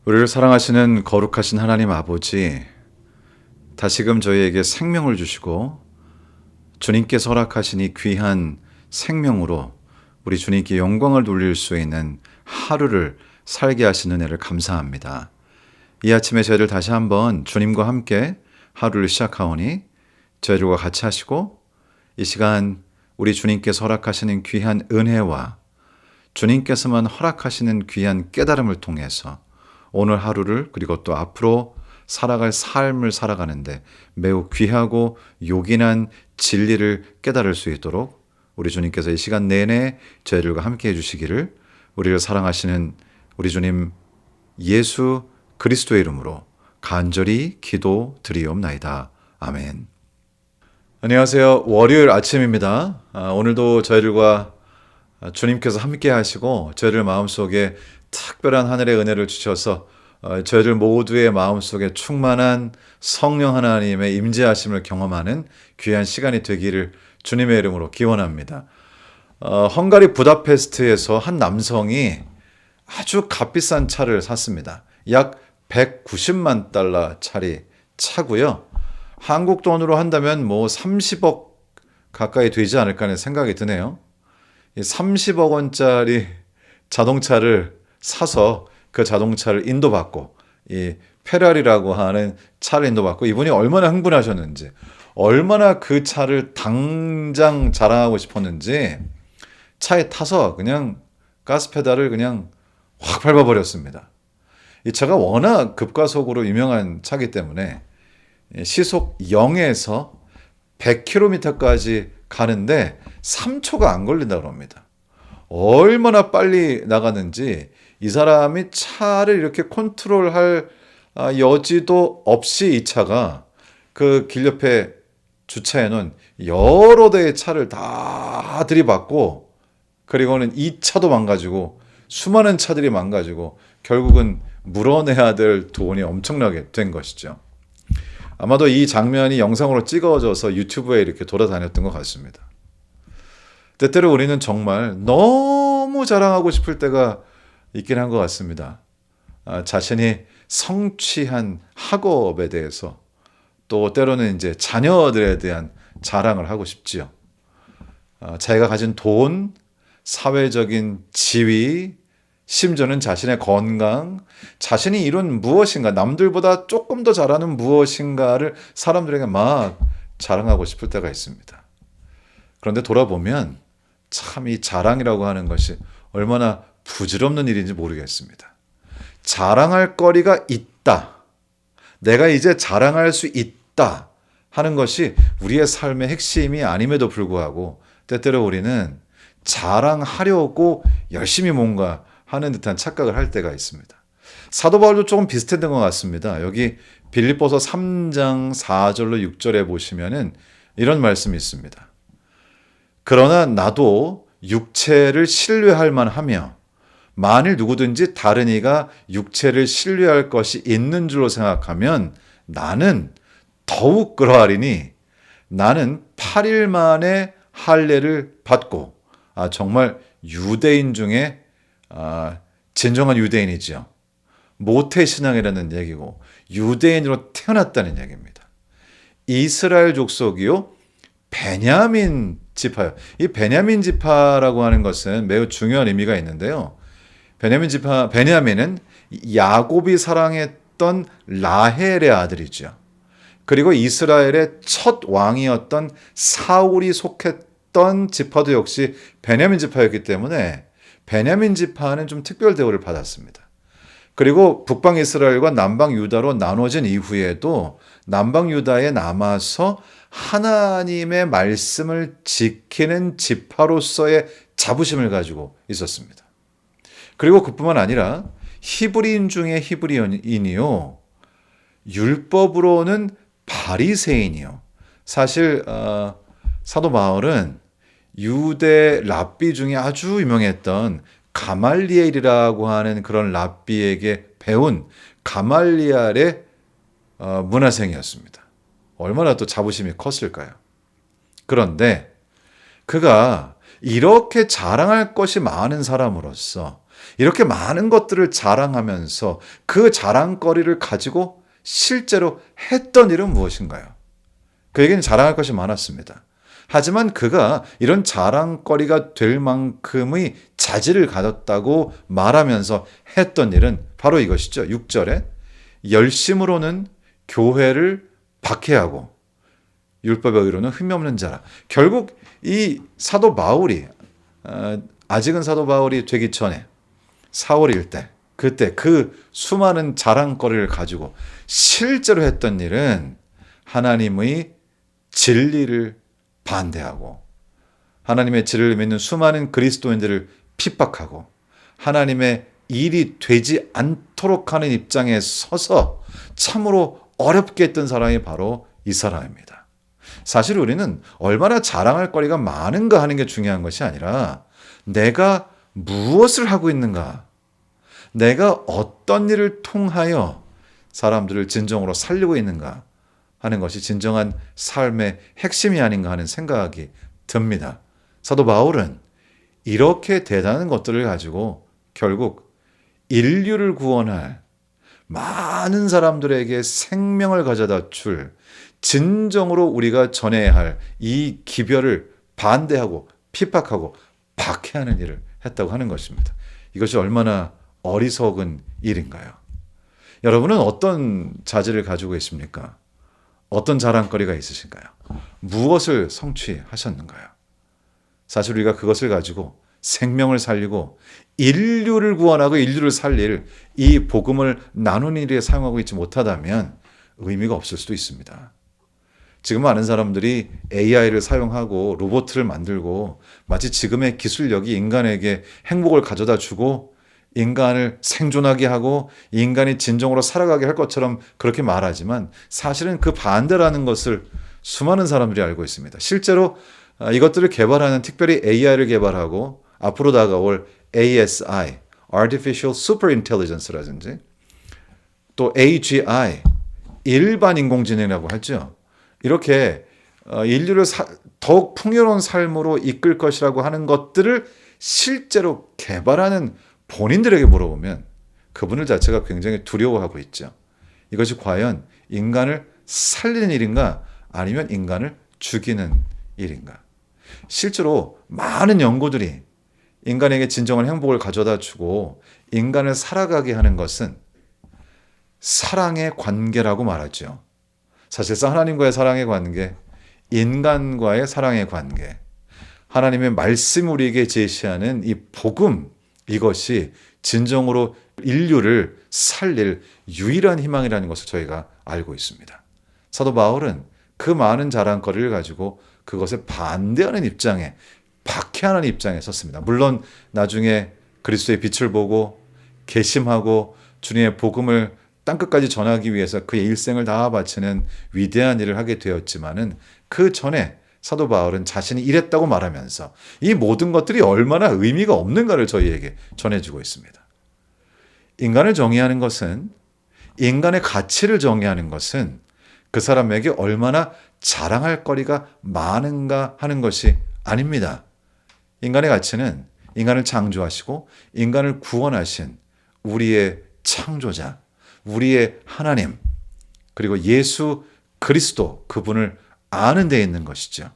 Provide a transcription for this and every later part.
우리를 사랑하시는 거룩하신 하나님 아버지, 다시금 저희에게 생명을 주시고 주님께서 허락하신 이 귀한 생명으로 우리 주님께 영광을 돌릴 수 있는 하루를 살게 하시는 은혜를 감사합니다. 이 아침에 저희를 다시 한번 주님과 함께 하루를 시작하오니 저희들과 같이 하시고 이 시간 우리 주님께서 허락하시는 귀한 은혜와 주님께서만 허락하시는 귀한 깨달음을 통해서 오늘 하루를 그리고 또 앞으로 살아갈 삶을 살아가는데 매우 귀하고 요긴한 진리를 깨달을 수 있도록 우리 주님께서 이 시간 내내 저희들과 함께 해주시기를 우리를 사랑하시는 우리 주님 예수 그리스도의 이름으로 간절히 기도드리옵나이다. 아멘. 안녕하세요. 월요일 아침입니다. 오늘도 저희들과 주님께서 함께 하시고 저희들 마음속에 특별한 하늘의 은혜를 주셔서 저희들 모두의 마음속에 충만한 성령 하나님의 임재하심을 경험하는 귀한 시간이 되기를 주님의 이름으로 기원합니다. 헝가리 부다페스트에서 한 남성이 아주 값비싼 차를 샀습니다. 약 190만 달러짜리 차고요. 한국 돈으로 한다면 뭐 30억 가까이 되지 않을까 하는 생각이 드네요. 30억 원짜리 자동차를 사서 그 자동차를 인도받고 이 페라리라고 하는 차를 인도받고 이분이 얼마나 흥분하셨는지 얼마나 그 차를 당장 자랑하고 싶었는지 차에 타서 그냥 가스페달을 그냥 확 밟아버렸습니다. 이 차가 워낙 급가속으로 유명한 차기 때문에 시속 0에서 100km까지 가는데 3초가 안 걸린다고 합니다. 얼마나 빨리 나가는지 이 사람이 차를 이렇게 컨트롤할 여지도 없이 이 차가 그 길 옆에 주차해 놓은 여러 대의 차를 다 들이받고 그리고는 이 차도 망가지고 수많은 차들이 망가지고 결국은 물어내야 될 돈이 엄청나게 된 것이죠. 아마도 이 장면이 영상으로 찍어져서 유튜브에 이렇게 돌아다녔던 것 같습니다. 때때로 우리는 정말 너무 자랑하고 싶을 때가 있긴 한 것 같습니다. 자신이 성취한 학업에 대해서 또 때로는 이제 자녀들에 대한 자랑을 하고 싶지요. 자기가 가진 돈, 사회적인 지위, 심지어는 자신의 건강, 자신이 이룬 무엇인가, 남들보다 조금 더 잘하는 무엇인가를 사람들에게 막 자랑하고 싶을 때가 있습니다. 그런데 돌아보면 참 이 자랑이라고 하는 것이 얼마나 부질없는 일인지 모르겠습니다. 자랑할 거리가 있다. 내가 이제 자랑할 수 있다 하는 것이 우리의 삶의 핵심이 아님에도 불구하고 때때로 우리는 자랑하려고 열심히 뭔가 하는 듯한 착각을 할 때가 있습니다. 사도 바울도 조금 비슷했던 것 같습니다. 여기 빌립보서 3장 4절로 6절에 보시면은 이런 말씀이 있습니다. 그러나 나도 육체를 신뢰할 만하며 만일 누구든지 다른 이가 육체를 신뢰할 것이 있는 줄로 생각하면 나는 더욱 그러하리니 나는 8일 만에 할례를 받고 정말 유대인 중에 진정한 유대인이죠. 모태신앙이라는 얘기고 유대인으로 태어났다는 얘기입니다. 이스라엘 족속이요 베냐민 지파요. 이 베냐민 지파라고 하는 것은 매우 중요한 의미가 있는데요. 베냐민은 야곱이 사랑했던 라헬의 아들이죠. 그리고 이스라엘의 첫 왕이었던 사울이 속했던 지파도 역시 베냐민 지파였기 때문에 베냐민 지파는 좀 특별 대우를 받았습니다. 그리고 북방 이스라엘과 남방 유다로 나눠진 이후에도 남방 유다에 남아서 하나님의 말씀을 지키는 지파로서의 자부심을 가지고 있었습니다. 그리고 그뿐만 아니라 히브리인 중에 히브리인이요 율법으로는 바리새인이요. 사실 사도 바울은 유대 랍비 중에 아주 유명했던 가말리엘이라고 하는 그런 랍비에게 배운 가말리엘의 문화생이었습니다. 얼마나 또 자부심이 컸을까요? 그런데 그가 이렇게 자랑할 것이 많은 사람으로서 이렇게 많은 것들을 자랑하면서 그 자랑거리를 가지고 실제로 했던 일은 무엇인가요? 그에게는 자랑할 것이 많았습니다. 하지만 그가 이런 자랑거리가 될 만큼의 자질을 가졌다고 말하면서 했던 일은 바로 이것이죠. 6절에 열심으로는 교회를 박해하고 율법의 의로는 흠이 없는 자라. 결국 이 사도 바울이 아직은 사도 바울이 되기 전에 사월일 때 그때 그 수많은 자랑거리를 가지고 실제로 했던 일은 하나님의 진리를 반대하고 하나님의 진리를 믿는 수많은 그리스도인들을 핍박하고 하나님의 일이 되지 않도록 하는 입장에 서서 참으로 어렵게 했던 사람이 바로 이 사람입니다. 사실 우리는 얼마나 자랑할 거리가 많은가 하는 게 중요한 것이 아니라 내가 무엇을 하고 있는가, 내가 어떤 일을 통하여 사람들을 진정으로 살리고 있는가 하는 것이 진정한 삶의 핵심이 아닌가 하는 생각이 듭니다. 사도 바울은 이렇게 대단한 것들을 가지고 결국 인류를 구원할 많은 사람들에게 생명을 가져다 줄 진정으로 우리가 전해야 할 이 기별을 반대하고 핍박하고 박해하는 일을 했다고 하는 것입니다. 이것이 얼마나 어리석은 일인가요? 여러분은 어떤 자질을 가지고 계십니까? 어떤 자랑거리가 있으신가요? 무엇을 성취하셨는가요? 사실 우리가 그것을 가지고 생명을 살리고 인류를 구원하고 인류를 살릴 이 복음을 나누는 일에 사용하고 있지 못하다면 의미가 없을 수도 있습니다. 지금 많은 사람들이 AI를 사용하고 로봇을 만들고 마치 지금의 기술력이 인간에게 행복을 가져다 주고 인간을 생존하게 하고 인간이 진정으로 살아가게 할 것처럼 그렇게 말하지만 사실은 그 반대라는 것을 수많은 사람들이 알고 있습니다. 실제로 이것들을 개발하는 특별히 AI를 개발하고 앞으로 다가올 ASI, Artificial Superintelligence라든지 또 AGI, 일반 인공지능이라고 하죠. 이렇게 인류를 더욱 풍요로운 삶으로 이끌 것이라고 하는 것들을 실제로 개발하는 본인들에게 물어보면 그분들 자체가 굉장히 두려워하고 있죠. 이것이 과연 인간을 살리는 일인가 아니면 인간을 죽이는 일인가. 실제로 많은 연구들이 인간에게 진정한 행복을 가져다 주고 인간을 살아가게 하는 것은 사랑의 관계라고 말하죠. 사실상 하나님과의 사랑의 관계, 인간과의 사랑의 관계, 하나님의 말씀 우리에게 제시하는 이 복음, 이것이 진정으로 인류를 살릴 유일한 희망이라는 것을 저희가 알고 있습니다. 사도 바울은 그 많은 자랑거리를 가지고 그것에 반대하는 입장에, 박해하는 입장에 섰습니다. 물론 나중에 그리스도의 빛을 보고 개심하고 주님의 복음을 땅끝까지 전하기 위해서 그의 일생을 다 바치는 위대한 일을 하게 되었지만은 그 전에 사도 바울은 자신이 이랬다고 말하면서 이 모든 것들이 얼마나 의미가 없는가를 저희에게 전해주고 있습니다. 인간을 정의하는 것은, 인간의 가치를 정의하는 것은 그 사람에게 얼마나 자랑할 거리가 많은가 하는 것이 아닙니다. 인간의 가치는 인간을 창조하시고 인간을 구원하신 우리의 창조자, 우리의 하나님, 그리고 예수 그리스도 그분을 아는 데 있는 것이죠.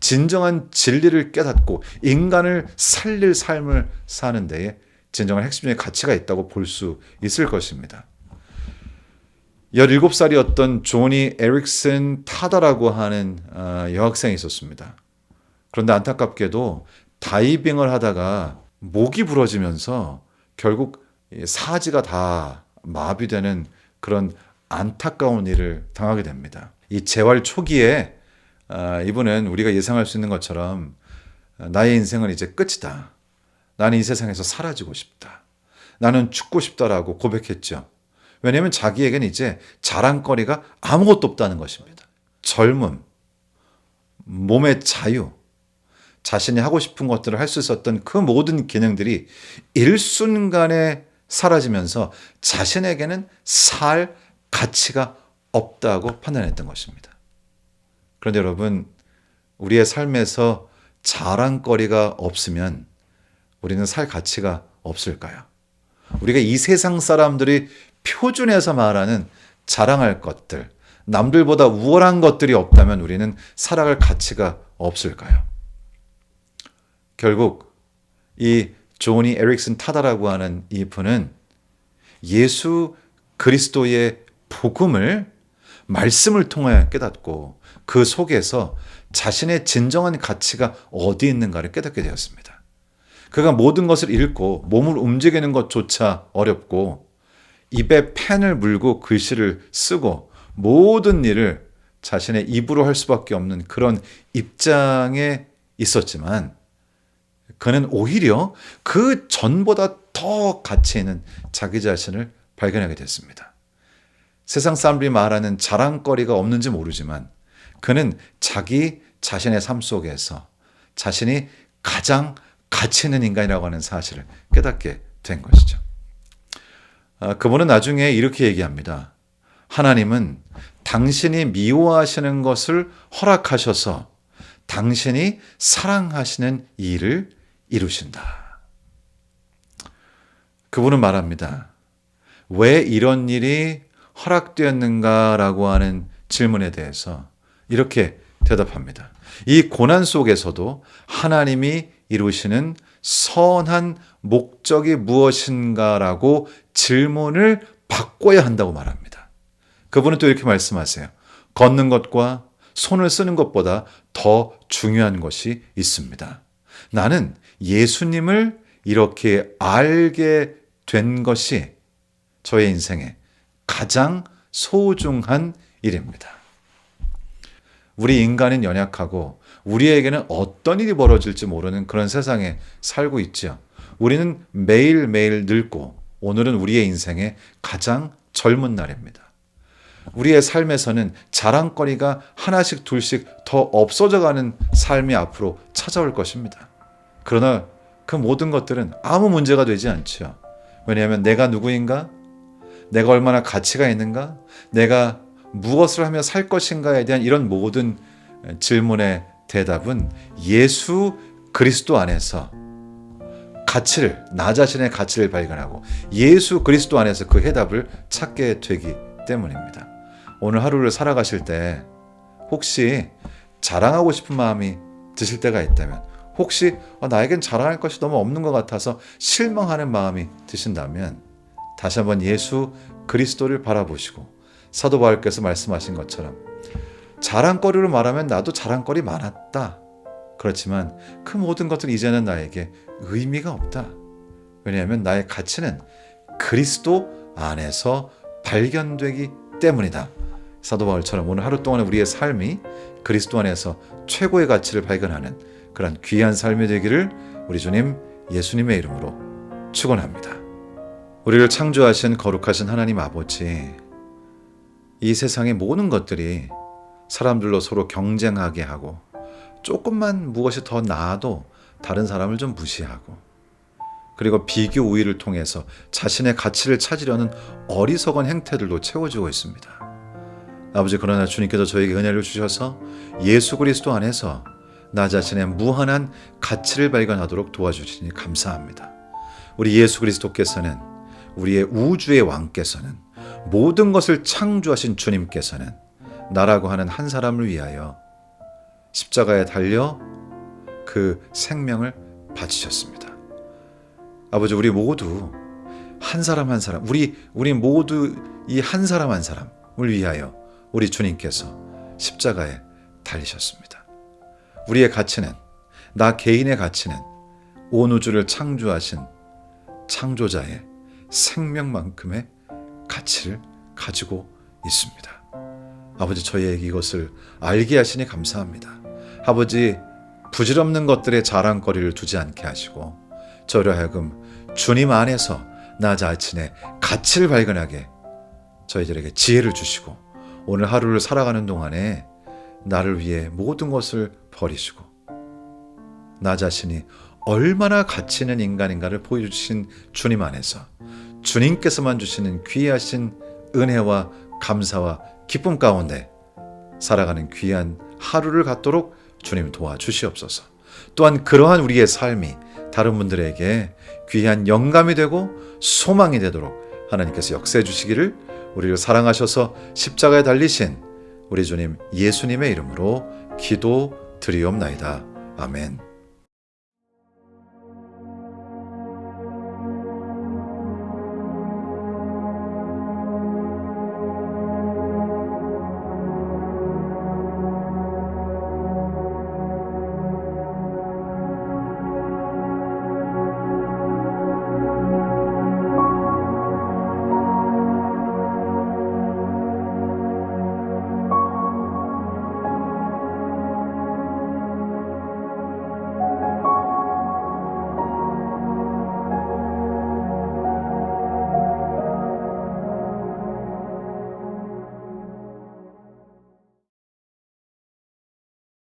진정한 진리를 깨닫고 인간을 살릴 삶을 사는 데에 진정한 핵심적인 가치가 있다고 볼 수 있을 것입니다. 17살이었던 조니 에릭슨 타다라고 하는 여학생이 있었습니다. 그런데 안타깝게도 다이빙을 하다가 목이 부러지면서 결국 사지가 다 마비되는 그런 안타까운 일을 당하게 됩니다. 이 재활 초기에 이분은 우리가 예상할 수 있는 것처럼 나의 인생은 이제 끝이다. 나는 이 세상에서 사라지고 싶다. 나는 죽고 싶다라고 고백했죠. 왜냐하면 자기에게는 이제 자랑거리가 아무것도 없다는 것입니다. 젊음, 몸의 자유, 자신이 하고 싶은 것들을 할 수 있었던 그 모든 기능들이 일순간에 사라지면서 자신에게는 살 가치가 없다고 판단했던 것입니다. 그런데 여러분, 우리의 삶에서 자랑거리가 없으면 우리는 살 가치가 없을까요? 우리가 이 세상 사람들이 표준에서 말하는 자랑할 것들, 남들보다 우월한 것들이 없다면 우리는 살아갈 가치가 없을까요? 결국 이 조니 에릭슨 타다라고 하는 이 분은 예수 그리스도의 복음을 말씀을 통하여 깨닫고 그 속에서 자신의 진정한 가치가 어디 있는가를 깨닫게 되었습니다. 그가 모든 것을 읽고 몸을 움직이는 것조차 어렵고 입에 펜을 물고 글씨를 쓰고 모든 일을 자신의 입으로 할 수밖에 없는 그런 입장에 있었지만 그는 오히려 그 전보다 더 가치 있는 자기 자신을 발견하게 됐습니다. 세상 사람들이 말하는 자랑거리가 없는지 모르지만 그는 자기 자신의 삶 속에서 자신이 가장 가치 있는 인간이라고 하는 사실을 깨닫게 된 것이죠. 그분은 나중에 이렇게 얘기합니다. 하나님은 당신이 미워하시는 것을 허락하셔서 당신이 사랑하시는 일을 이루신다. 그분은 말합니다. 왜 이런 일이 허락되었는가라고 하는 질문에 대해서 이렇게 대답합니다. 이 고난 속에서도 하나님이 이루시는 선한 목적이 무엇인가라고 질문을 바꿔야 한다고 말합니다. 그분은 또 이렇게 말씀하세요. 걷는 것과 손을 쓰는 것보다 더 중요한 것이 있습니다. 나는 예수님을 이렇게 알게 된 것이 저의 인생에 가장 소중한 일입니다. 우리 인간은 연약하고 우리에게는 어떤 일이 벌어질지 모르는 그런 세상에 살고 있죠. 우리는 매일매일 늙고 오늘은 우리의 인생의 가장 젊은 날입니다. 우리의 삶에서는 자랑거리가 하나씩 둘씩 더 없어져가는 삶이 앞으로 찾아올 것입니다. 그러나 그 모든 것들은 아무 문제가 되지 않죠. 왜냐하면 내가 누구인가? 내가 얼마나 가치가 있는가? 내가 무엇을 하며 살 것인가에 대한 이런 모든 질문의 대답은 예수 그리스도 안에서 가치를, 나 자신의 가치를 발견하고 예수 그리스도 안에서 그 해답을 찾게 되기 때문입니다. 오늘 하루를 살아가실 때 혹시 자랑하고 싶은 마음이 드실 때가 있다면, 혹시 나에겐 자랑할 것이 너무 없는 것 같아서 실망하는 마음이 드신다면 다시 한번 예수 그리스도를 바라보시고 사도 바울께서 말씀하신 것처럼 자랑거리로 말하면 나도 자랑거리 많았다. 그렇지만 그 모든 것들은 이제는 나에게 의미가 없다. 왜냐하면 나의 가치는 그리스도 안에서 발견되기 때문이다. 사도 바울처럼 오늘 하루 동안 우리의 삶이 그리스도 안에서 최고의 가치를 발견하는 그런 귀한 삶이 되기를 우리 주님 예수님의 이름으로 축원합니다. 우리를 창조하신 거룩하신 하나님 아버지, 이 세상의 모든 것들이 사람들로 서로 경쟁하게 하고 조금만 무엇이 더 나아도 다른 사람을 좀 무시하고 그리고 비교 우위를 통해서 자신의 가치를 찾으려는 어리석은 행태들도 채워지고 있습니다. 아버지, 그러나 주님께서 저에게 은혜를 주셔서 예수 그리스도 안에서 나 자신의 무한한 가치를 발견하도록 도와주시니 감사합니다. 우리 예수 그리스도께서는, 우리의 우주의 왕께서는, 모든 것을 창조하신 주님께서는 나라고 하는 한 사람을 위하여 십자가에 달려 그 생명을 바치셨습니다. 아버지, 우리 모두 한 사람 한 사람, 우리 모두 이 한 사람 한 사람을 위하여 우리 주님께서 십자가에 달리셨습니다. 우리의 가치는, 나 개인의 가치는 온 우주를 창조하신 창조자의 생명만큼의 가치를 가지고 있습니다. 아버지, 저희에게 이것을 알게 하시니 감사합니다. 아버지, 부질없는 것들의 자랑거리를 두지 않게 하시고 저로 하여금 주님 안에서 나 자신의 가치를 발견하게 저희들에게 지혜를 주시고 오늘 하루를 살아가는 동안에 나를 위해 모든 것을 버리시고 나 자신이 얼마나 가치 있는 인간인가를 보여주신 주님 안에서 주님께서만 주시는 귀하신 은혜와 감사와 기쁨 가운데 살아가는 귀한 하루를 갖도록 주님 도와주시옵소서. 또한 그러한 우리의 삶이 다른 분들에게 귀한 영감이 되고 소망이 되도록 하나님께서 역사해 주시기를 우리를 사랑하셔서 십자가에 달리신 우리 주님 예수님의 이름으로 기도드리옵나이다. 아멘.